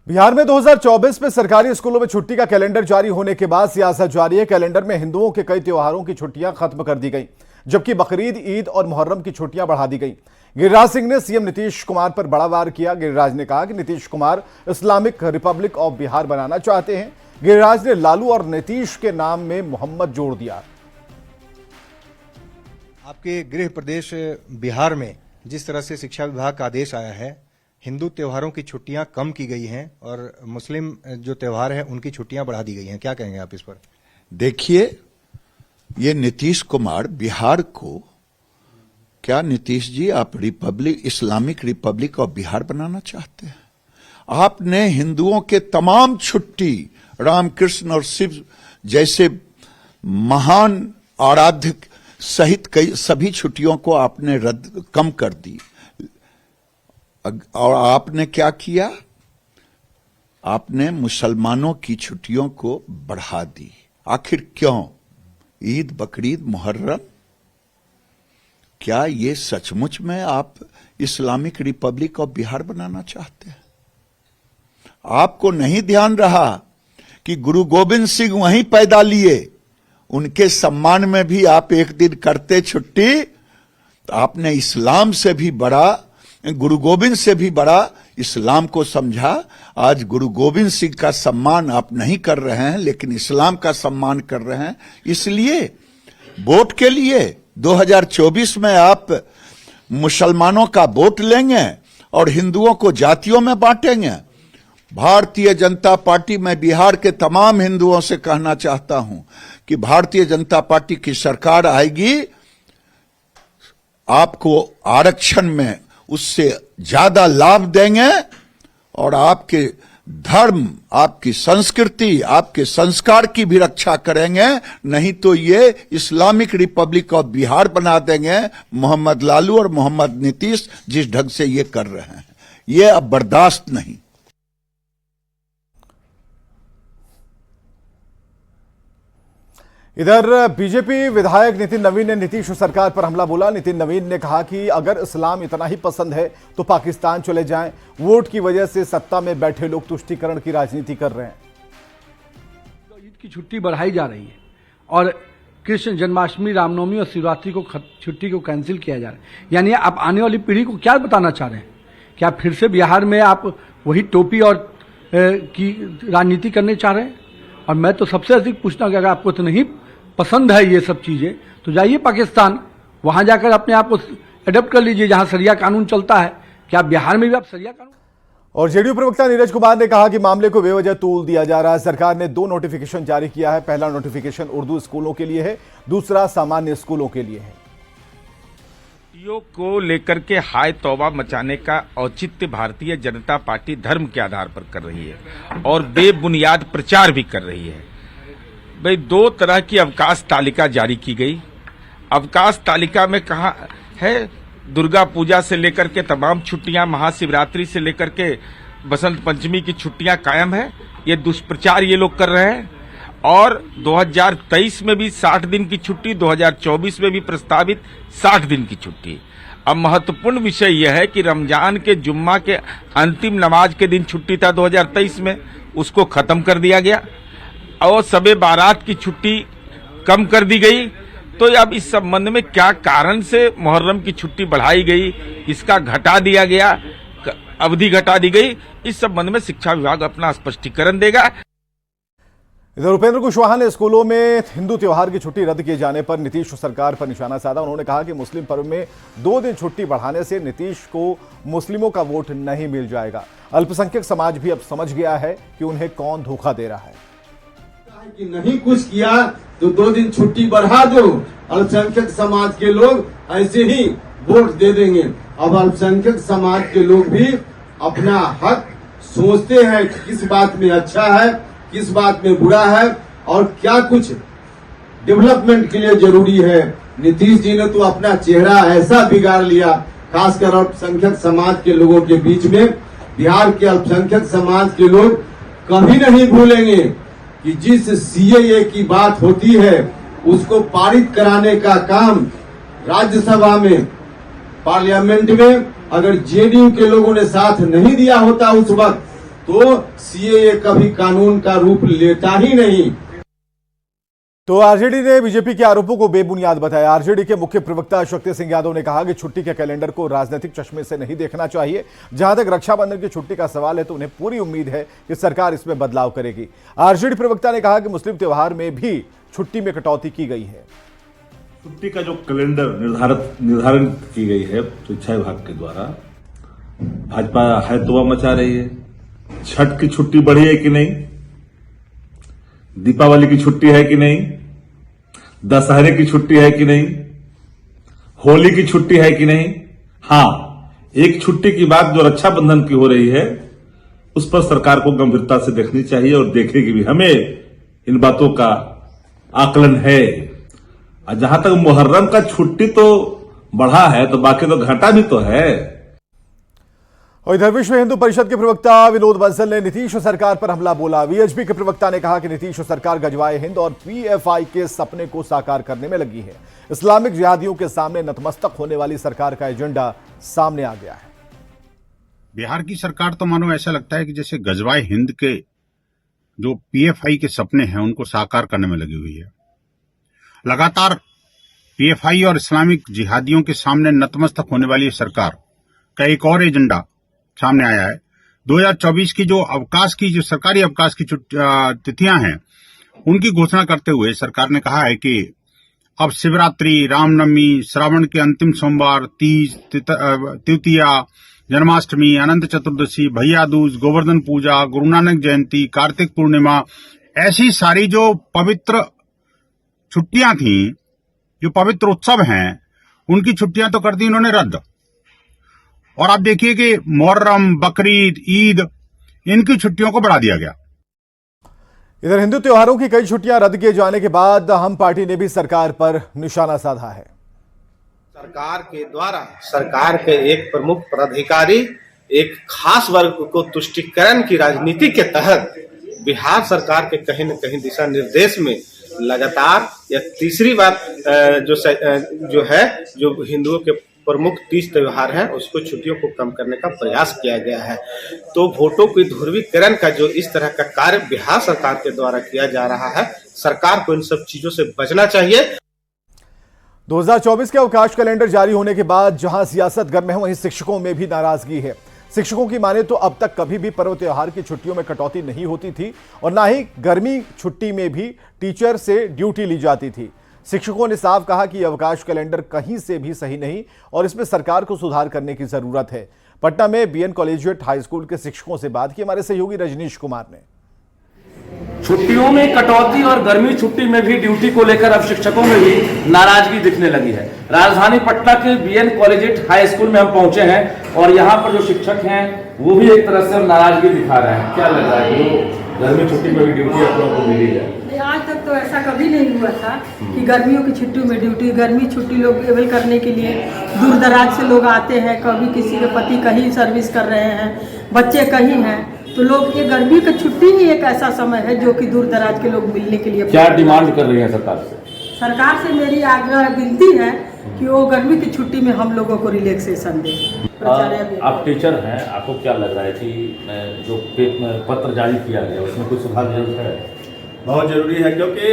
बिहार में 2024 में सरकारी स्कूलों में छुट्टी का कैलेंडर जारी होने के बाद सियासत जारी है। कैलेंडर में हिंदुओं के कई त्योहारों की छुट्टियां खत्म कर दी गई, जबकि बकरीद, ईद और मुहर्रम की छुट्टियां बढ़ा दी गई। गिरिराज सिंह ने सीएम नीतीश कुमार पर बड़ा वार किया। गिरिराज ने कहा कि Nitish Kumar Islamic Republic of Bihar बनाना चाहते हैं। गिरिराज ने लालू और नीतीश के नाम में मोहम्मद जोड़ दिया। आपके गृह प्रदेश बिहार में जिस तरह से शिक्षा विभाग का आदेश आया है, हिंदू त्योहारों की छुट्टियां कम की गई हैं और मुस्लिम जो त्योहार हैं उनकी छुट्टियां बढ़ा दी गई हैं, क्या कहेंगे आप इस पर? देखिए, ये नीतीश कुमार बिहार को, क्या नीतीश जी आप इस्लामिक रिपब्लिक ऑफ बिहार बनाना चाहते हैं? आपने हिंदुओं के तमाम छुट्टी, रामकृष्ण और शिव जैसे महान आराध्य सहित कई सभी छुट्टियों को आपने कम कर दी। और आपने क्या किया? आपने मुसलमानों की छुट्टियों को बढ़ा दी। आखिर क्यों? ईद, बकरीद, मुहर्रम, क्या ये सचमुच में आप इस्लामिक रिपब्लिक ऑफ बिहार बनाना चाहते हैं? आपको नहीं ध्यान रहा कि गुरु गोविंद सिंह वहीं पैदा लिए, उनके सम्मान में भी आप एक दिन करते छुट्टी। तो आपने इस्लाम से भी बड़ा, गुरु गोविंद से भी बड़ा इस्लाम को समझा। आज गुरु गोविंद सिंह का सम्मान आप नहीं कर रहे हैं, लेकिन इस्लाम का सम्मान कर रहे हैं। इसलिए वोट के लिए 2024 में आप मुसलमानों का वोट लेंगे और हिंदुओं को जातियों में बांटेंगे। भारतीय जनता पार्टी, मैं बिहार के तमाम हिंदुओं से कहना चाहता हूं कि भारतीय जनता पार्टी की सरकार आएगी, आपको आरक्षण में उससे ज्यादा लाभ देंगे और आपके धर्म, आपकी संस्कृति, आपके संस्कार की भी रक्षा करेंगे। नहीं तो ये इस्लामिक रिपब्लिक ऑफ बिहार बना देंगे मोहम्मद लालू और मोहम्मद नीतीश जिस ढंग से ये कर रहे हैं। ये अब बर्दाश्त नहीं। इधर बीजेपी विधायक नितिन नवीन ने नीतीश सरकार पर हमला बोला। नितिन नवीन ने कहा कि अगर इस्लाम इतना ही पसंद है तो पाकिस्तान चले जाएं। वोट की वजह से सत्ता में बैठे लोग तुष्टीकरण की राजनीति कर रहे हैं। ईद की छुट्टी बढ़ाई जा रही है और कृष्ण जन्माष्टमी, रामनवमी और शिवरात्रि को छुट्टी को कैंसिल किया जा रहा है। यानी आप आने वाली पीढ़ी को क्या बताना चाह रहे हैं? क्या फिर से बिहार में आप वही टोपी और की राजनीति करने चाह रहे हैं? और मैं तो सबसे अधिक पूछता हूं कि अगर आपको तो नहीं पसंद है ये सब चीजें, तो जाइए पाकिस्तान, वहां जाकर अपने आप को एडप्ट कर लीजिए जहां शरिया कानून चलता है। क्या बिहार में भी आप शरिया कानून? और जेडीयू प्रवक्ता नीरज कुमार ने कहा कि मामले को बेवजह तूल दिया जा रहा है। सरकार ने 2 नोटिफिकेशन जारी किया है। पहला नोटिफिकेशन उर्दू स्कूलों के लिए है, दूसरा सामान्य स्कूलों के लिए है। को लेकर के हाय तौबा मचाने का औचित्य भारतीय जनता पार्टी धर्म के आधार पर कर रही है और बेबुनियाद प्रचार भी कर रही है। भाई 2 तरह की अवकाश तालिका जारी की गई। अवकाश तालिका में कहा है दुर्गा पूजा से लेकर के तमाम छुट्टियां, महाशिवरात्रि से लेकर के बसंत पंचमी की छुट्टियां कायम है। ये दुष्प्रचार ये लोग कर रहे हैं। और 2023 में भी 60 दिन की छुट्टी, 2024 में भी प्रस्तावित 60 दिन की छुट्टी। अब महत्वपूर्ण विषय यह है कि रमजान के जुम्मा के अंतिम नमाज के दिन छुट्टी था 2023 में, उसको खत्म कर दिया गया और शबे बारात की छुट्टी कम कर दी गई। तो अब इस संबंध में क्या कारण से मुहर्रम की छुट्टी बढ़ाई गई, इसका घटा दिया गया, अवधि घटा दी गई, इस संबंध में शिक्षा विभाग अपना स्पष्टीकरण देगा। इधर उपेंद्र कुशवाहा ने स्कूलों में हिंदू त्योहार की छुट्टी रद्द किए जाने पर नीतीश सरकार पर निशाना साधा। उन्होंने कहा कि मुस्लिम पर्व में 2 दिन छुट्टी बढ़ाने से नीतीश को मुस्लिमों का वोट नहीं मिल जाएगा। अल्पसंख्यक समाज भी अब समझ गया है कि उन्हें कौन धोखा दे रहा है। कि नहीं कुछ किया तो 2 दिन छुट्टी बढ़ा दो, अल्पसंख्यक समाज के लोग ऐसे ही वोट दे देंगे। अब अल्पसंख्यक समाज के लोग भी अपना हक सोचते हैं कि किस बात में अच्छा है, किस बात में बुरा है और क्या कुछ डेवलपमेंट के लिए जरूरी है। नीतीश जी ने तो अपना चेहरा ऐसा बिगाड़ लिया, खासकर अल्पसंख्यक समाज के लोगों के बीच में। बिहार के अल्पसंख्यक समाज के लोग कभी नहीं भूलेंगे कि जिस सीएए की बात होती है उसको पारित कराने का काम राज्यसभा में, पार्लियामेंट में अगर जेडीयू के लोगों ने साथ नहीं दिया होता उस वक्त, तो सीएए कभी कानून का रूप लेता ही नहीं। तो आरजेडी ने बीजेपी के आरोपों को बेबुनियाद बताया। आरजेडी के मुख्य प्रवक्ता शक्ति सिंह यादव ने कहा कि छुट्टी के कैलेंडर को राजनीतिक चश्मे से नहीं देखना चाहिए। जहां तक रक्षाबंधन की छुट्टी का सवाल है तो उन्हें पूरी उम्मीद है कि सरकार इसमें बदलाव करेगी। आरजेडी प्रवक्ता ने कहा कि मुस्लिम त्योहार में भी छुट्टी में कटौती की गई है। छुट्टी का जो कैलेंडर निर्धारण की गई है शिक्षा विभाग के द्वारा, भाजपा है तोबा मचा रही है। छठ की छुट्टी बढ़ी है कि नहीं, दीपावली की छुट्टी है कि नहीं, दशहरे की छुट्टी है कि नहीं, होली की छुट्टी है कि नहीं। हां, एक छुट्टी की बात जो रक्षाबंधन की हो रही है उस पर सरकार को गंभीरता से देखनी चाहिए और देखेगी भी। हमें इन बातों का आकलन है। और जहां तक मुहर्रम का छुट्टी तो बढ़ा है तो बाकी तो घटा भी तो है। और इधर विश्व हिंदू परिषद के प्रवक्ता विनोद बंसल ने नीतीश सरकार पर हमला बोला। वीएचपी के प्रवक्ता ने कहा कि नीतीश सरकार गजवाए हिंद और पीएफआई के सपने को साकार करने में लगी है। इस्लामिक जिहादियों के सामने नतमस्तक होने वाली सरकार का एजेंडा सामने आ गया है। बिहार की सरकार तो मानो ऐसा लगता है कि जैसे गजवाए हिंद के जो पीएफआई के सपने हैं उनको साकार करने में लगी हुई है। लगातार पीएफआई और इस्लामिक जिहादियों के सामने नतमस्तक होने वाली सरकार का एक और एजेंडा सामने आया है। 2024 की जो सरकारी अवकाश की तिथियां हैं उनकी घोषणा करते हुए सरकार ने कहा है कि अब शिवरात्रि, रामनवमी, श्रावण के अंतिम सोमवार, तीज, तृतीया, जन्माष्टमी, अनंत चतुर्दशी, भैया दूज, गोवर्धन पूजा, गुरु नानक जयंती, कार्तिक पूर्णिमा, ऐसी सारी जो पवित्र छुट्टियां थी, जो पवित्र उत्सव हैं, उनकी छुट्टियां तो कर दी इन्होंने रद्द। और आप देखिए कि मुहर्रम, बकरीद, ईद, इनकी छुट्टियों को बढ़ा दिया गया। इधर हिंदू त्योहारों की कई छुट्टियां रद्द किए जाने के बाद हम पार्टी ने भी सरकार पर निशाना साधा है। सरकार के द्वारा सरकार के एक प्रमुख पदाधिकारी एक खास वर्ग को तुष्टीकरण की राजनीति के तहत बिहार सरकार के कहीं न कहीं दिशा निर्देश में लगातार यह तीसरी बार जो हिंदुओं के प्रमुख तीज त्योहार है उसको छुट्टियों को कम करने का प्रयास किया गया है। तो वोटों की ध्रुवीकरण का जो इस तरह का कार्य बिहार सरकार के द्वारा किया जा रहा है, सरकार को इन सब चीजों से बचना चाहिए। 2024 के अवकाश कैलेंडर जारी होने के बाद जहां सियासत गर्म है वहीं शिक्षकों में भी नाराजगी है। शिक्षकों की माने तो अब तक कभी भी पर्व त्योहार की छुट्टियों में कटौती नहीं होती थी और ना ही गर्मी छुट्टी में भी टीचर से ड्यूटी ली जाती थी। शिक्षकों ने साफ कहा कि अवकाश कैलेंडर कहीं से भी सही नहीं और इसमें सरकार को सुधार करने की जरूरत है। पटना में बीएन कॉलेजिएट हाई स्कूल के शिक्षकों से बात की हमारे सहयोगी रजनीश कुमार ने। छुट्टियों में कटौती और गर्मी छुट्टी में भी ड्यूटी को लेकर अब शिक्षकों में भी नाराजगी दिखने लगी है। राजधानी पटना के बीएन कॉलेजिएट हाई स्कूल में हम पहुंचे हैं और यहाँ पर जो शिक्षक हैं वो भी एक तरह से नाराजगी दिखा रहे हैं। क्या लग रहा है कि गर्मी छुट्टी में भी ड्यूटी आप लोगों को मिली है? आज तक तो ऐसा कभी नहीं हुआ था कि गर्मियों की छुट्टी में ड्यूटी, गर्मी छुट्टी लोग एवल करने के लिए दूर दराज से लोग आते हैं। कभी किसी के पति कहीं सर्विस कर रहे हैं, बच्चे कहीं हैं, तो लोग ये गर्मी की छुट्टी ही एक ऐसा समय है जो कि दूर दराज के लोग मिलने के लिए। क्या डिमांड कर रही है सरकार से? सरकार से मेरी आग्रह विनती है कि वो गर्मी की छुट्टी में हम लोगों को रिलैक्सेशन दें। आप टीचर हैं, आपको क्या लग रहा है कि जो पत्र जारी किया गया उसमें कुछ सुधार जरूरत है? बहुत जरूरी है, क्योंकि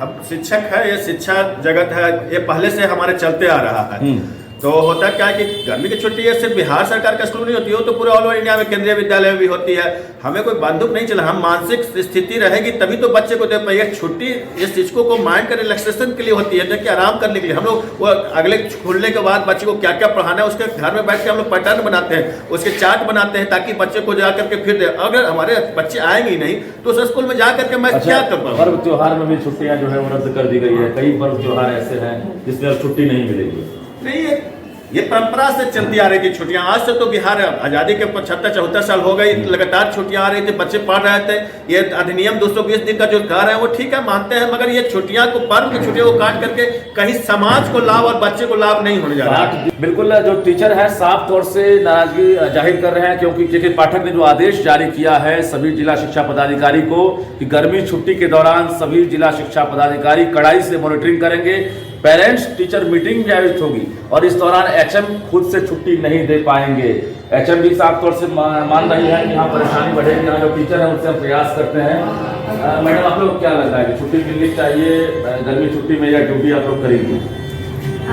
हम शिक्षक है, ये शिक्षा जगत है, ये पहले से हमारे चलते आ रहा है। तो होता क्या है कि गर्मी की छुट्टी है सिर्फ बिहार सरकार का स्कूल नहीं होती, हो तो पूरे ऑल ओवर इंडिया में केंद्रीय विद्यालय में भी होती है। हमें कोई बंदूक नहीं चला, हम मानसिक स्थिति रहेगी तभी तो बच्चे को दे पाएंगे छुट्टी। ये शिक्षकों को माइंड का रिलैक्सेशन के लिए होती है, ताकि आराम करने के लिए। हम लोग वो अगले खुलने के बाद बच्चे को क्या क्या पढ़ाना है उसके घर में बैठ के हम लोग पैटर्न बनाते हैं, उसके चार्ट बनाते हैं, ताकि बच्चे को जा करके फिर दे। अगर हमारे बच्चे आएंगे नहीं तो उस स्कूल में जा करके मैं क्या कर पाऊंगा? पर्व त्योहार में भी छुट्टियां जो है वो रद्द कर दी गई है। कई पर्व त्योहार ऐसे हैं जिसमें अब छुट्टी नहीं मिलेगी। नहीं, ये परंपरा से चलती आ रही थी छुट्टियां। आज से तो बिहार आजादी के 75-74 साल हो गई, लगातार छुट्टियां आ रही थी, बच्चे पढ़ रहे थे। ये अधिनियम 220 दिन का जो कह रहे हैं वो ठीक है, मानते हैं, मगर ये छुट्टियां को, पर्व की छुट्टियों को काट करके कहीं समाज को लाभ और बच्चे को लाभ नहीं होने जा रहा है। बिल्कुल, जो टीचर है साफ तौर से नाराजगी जाहिर कर रहे हैं, क्योंकि जगत पाठक ने जो आदेश जारी किया है सभी जिला शिक्षा पदाधिकारी को कि गर्मी छुट्टी के दौरान सभी जिला शिक्षा पदाधिकारी कड़ाई से मॉनिटरिंग करेंगे। पेरेंट्स टीचर मीटिंग भी आयोजित होगी और इस दौरान एचएम खुद से छुट्टी नहीं दे पाएंगे। HMD साफ तौर से मान रही है कि यहाँ परेशानी बढ़ेगी, यहाँ जो टीचर है उनसे हम प्रयास करते हैं। मैडम आप लोग को क्या लगता है कि छुट्टी मिलनी चाहिए गर्मी छुट्टी में, या ड्यूटी आप लोग करेंगे?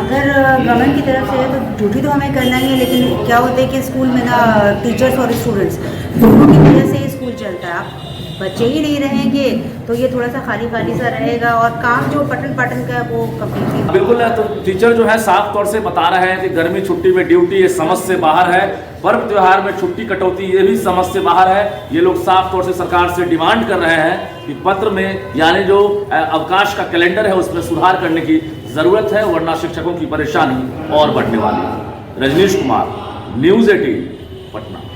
अगर गवर्नमेंट की तरफ से है तो ड्यूटी तो हमें करना ही है, लेकिन क्या होता है कि स्कूल में ना टीचर्स और स्टूडेंट्स दोनों की वजह से स्कूल चलता है। आप बच्चे ही नहीं रहेंगे तो ये थोड़ा सा खाली खाली सा रहेगा, और काम जो पठन पाठन का है वो कंप्लीटली बिल्कुल है। तो टीचर जो है साफ तौर से बता रहे हैं कि गर्मी छुट्टी में ड्यूटी ये समझ से बाहर है, पर्व त्योहार में छुट्टी कटौती ये भी समझ से बाहर है। ये लोग साफ तौर से सरकार से डिमांड कर रहे हैं कि पत्र में यानी जो अवकाश का कैलेंडर है उसमें सुधार करने की जरूरत है, वरना शिक्षकों की परेशानी और बढ़ने वाली है। रजनीश कुमार, न्यूज़ 18 पटना।